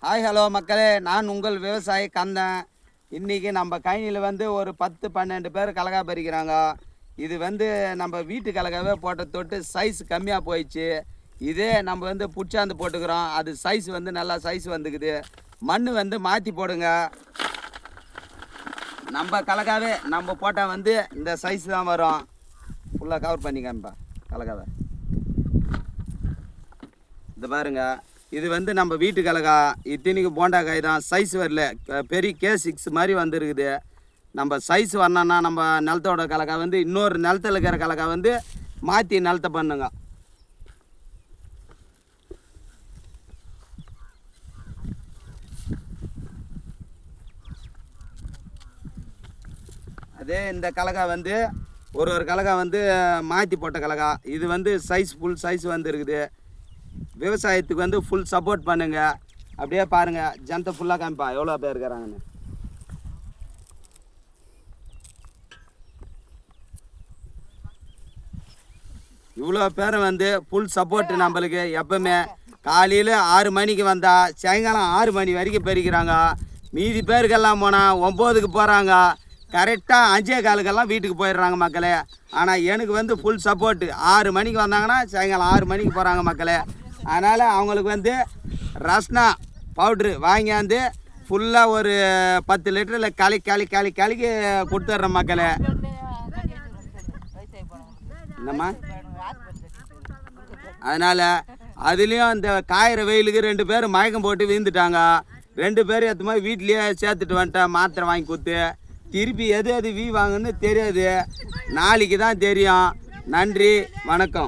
Hi hello மக்களே, நான் உங்கள் விவசாயி கந்தன். இன்றைக்கி நம்ம கைனியில் வந்து ஒரு 10-12 பேர் கலகா பறிக்கிறாங்க. இது வந்து நம்ம வீட்டு கலகாவே போட்ட தொட்டு சைஸ் கம்மியாக போயிடுச்சு. இதே நம்ம வந்து புட்சாந்து போட்டுக்கிறோம், அது சைஸ் வந்து நல்லா சைஸ் வந்துக்குது. மண் வந்து மாற்றி போடுங்க. நம்ம கலகாவே நம்ம போட்டால் வந்து இந்த சைஸ் தான் வரும். ஃபுல்லாக கவர் பண்ணிக்காமப்பா கலகாவை. இது பாருங்க, இது வந்து நம்ம வீட்டு கலகா. இத்தனைக்கு போண்டா காய் தான், சைஸ் வரல. பெரிய K6 மாதிரி வந்துருக்குது. நம்ம சைஸ் வரணும்னா நம்ம நிலத்தோட கலகா வந்து இன்னொரு நிலத்தில் இருக்கிற கலகா வந்து மாற்றி நிலத்தை பண்ணுங்க. அதே இந்த கலகா வந்து ஒரு கலகா வந்து மாற்றி போட்ட கலகா. இது வந்து சைஸ் ஃபுல் சைஸ் வந்துருக்குது. விவசாயத்துக்கு வந்து ஃபுல் சப்போர்ட் பண்ணுங்க. அப்படியே பாருங்க, ஜனத்தை ஃபுல்லாக காமிப்பா எவ்வளோ பேர் இருக்கிறாங்கன்னு. இவ்வளோ பேர் வந்து ஃபுல் சப்போர்ட் நம்மளுக்கு. எப்பவுமே காலையில் 6 மணிக்கு வந்தால் சாயங்காலம் 6 மணி வரைக்கும் பெருக்கிறாங்க. மீதி பேருக்கெல்லாம் போனால் 9க்கு போகிறாங்க. கரெக்டாக 5:15 வீட்டுக்கு போயிடுறாங்க மக்களே. ஆனால் எனக்கு வந்து ஃபுல் சப்போர்ட்டு. 6 மணிக்கு வந்தாங்கன்னா சாயங்காலம் 6 மணிக்கு போகிறாங்க மக்களே. அதனால் அவங்களுக்கு வந்து ரஸ்னா பவுட்ரு வாங்கியாந்து ஃபுல்லாக ஒரு 10 லிட்டரில் கலக்கி கொடுத்துட்றேன் மக்களே. என்னம்மா? அதனால் அதுலேயும் அந்த காயிற வெயிலுக்கு 2 பேர் மயக்கம் போட்டு விழுந்துட்டாங்க. 2 பேர் ஏற்ற மாதிரி வீட்லேயே சேர்த்துட்டு வந்துட்டேன். மாத்திரை வாங்கி கொடுத்து திருப்பி எது வீ வாங்குன்னு தெரியாது. நாளைக்கு தான் தெரியும். நன்றி, வணக்கம்.